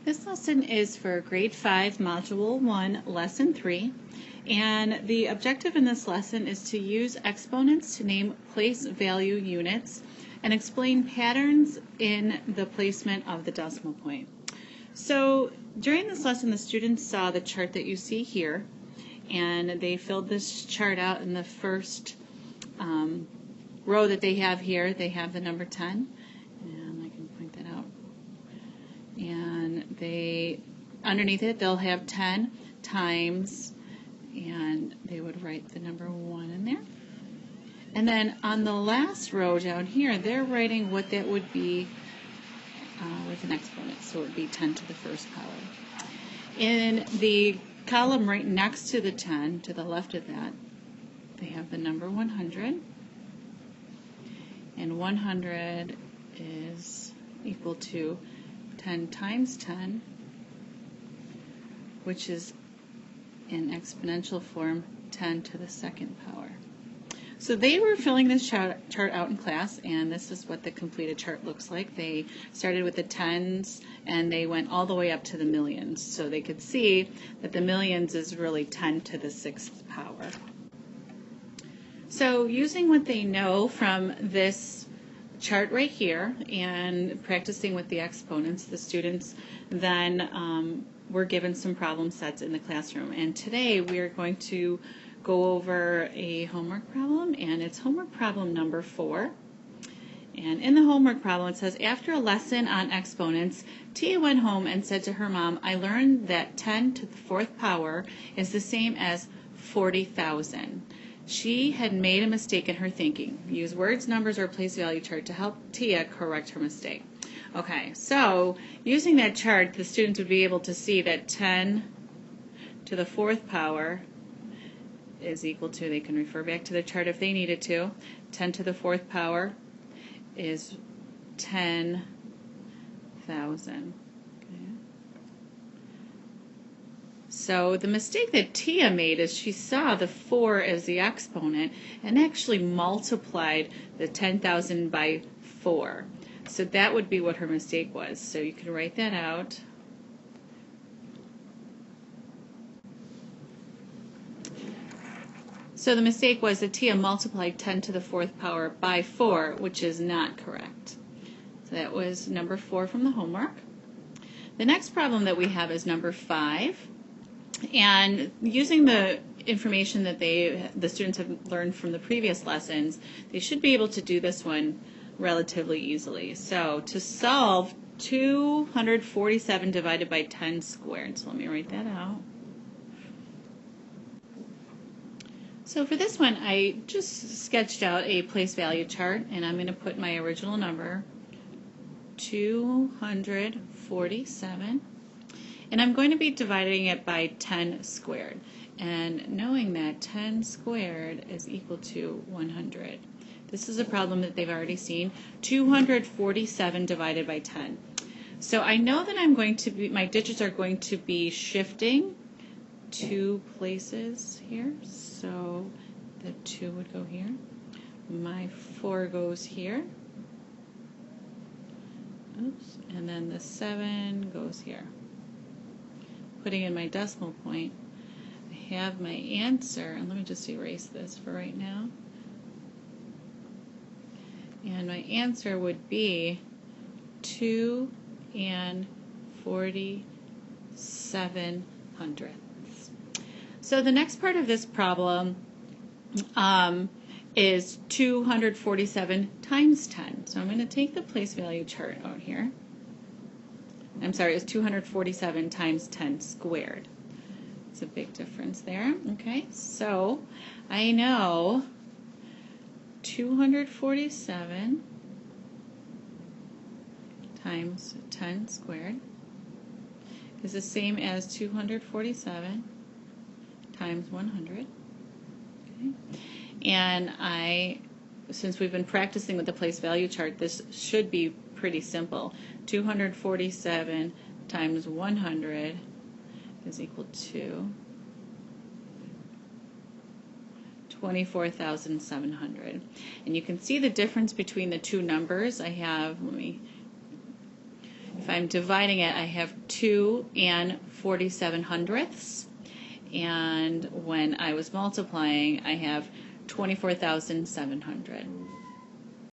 This lesson is for Grade 5, Module 1, Lesson 3, and the objective in this lesson is to use exponents to name place value units and explain patterns in the placement of the decimal point. So during this lesson, the students saw the chart that you see here, and they filled this chart out in the first row that they have here. They have the number 10, and I can point that out. And they, underneath it, they'll have 10 times, and they would write the number 1 in there. And then on the last row down here, they're writing what that would be with an exponent, so it would be 10 to the first power. In the column right next to the 10, to the left of that, they have the number 100, and 100 is equal to 10 times 10, which is in exponential form 10 to the second power. So they were filling this chart out in class, and this is what the completed chart looks like. They started with the tens and they went all the way up to the millions. So they could see that the millions is really 10 to the sixth power. So using what they know from this chart right here and practicing with the exponents, the students then were given some problem sets in the classroom. And today we are going to go over a homework problem, and it's homework problem number 4. And in the homework problem it says, after a lesson on exponents, Tia went home and said to her mom, I learned that 10 to the fourth power is the same as 40,000. She had made a mistake in her thinking. Use words, numbers, or place value chart to help Tia correct her mistake. Okay, so using that chart, the students would be able to see that 10 to the fourth power is equal to, they can refer back to the chart if they needed to, 10 to the fourth power is 10,000. Okay. So the mistake that Tia made is she saw the 4 as the exponent and actually multiplied the 10,000 by 4. So that would be what her mistake was. So you can write that out. So the mistake was that Tia multiplied 10 to the fourth power by 4, which is not correct. So that was number 4 from the homework. The next problem that we have is number 5. And using the information that the students have learned from the previous lessons, they should be able to do this one relatively easily. So to solve 247 divided by 10 squared, so let me write that out. So for this one, I just sketched out a place value chart, and I'm going to put my original number, 247, and I'm going to be dividing it by 10 squared. And knowing that 10 squared is equal to 100. This is a problem that they've already seen, 247 divided by 10. So I know that I'm going to be, my digits are going to be shifting 2 places here. So the 2 would go here. My 4 goes here. Oops. And then the 7 goes here. Putting in my decimal point, I have my answer. And let me just erase this for right now. And my answer would be 2 and 47 hundredths. So the next part of this problem is 247 times 10. So I'm going to take the place value chart out here. I'm sorry, it's 247 times 10 squared. It's a big difference there. Okay, so I know 247 times 10 squared is the same as 247 times 100. Okay. And since we've been practicing with the place value chart, this should be pretty simple. 247 times 100 is equal to 24,700. And you can see the difference between the two numbers. I have, if I'm dividing it, I have 2 and 47 hundredths. And when I was multiplying, I have 24,700.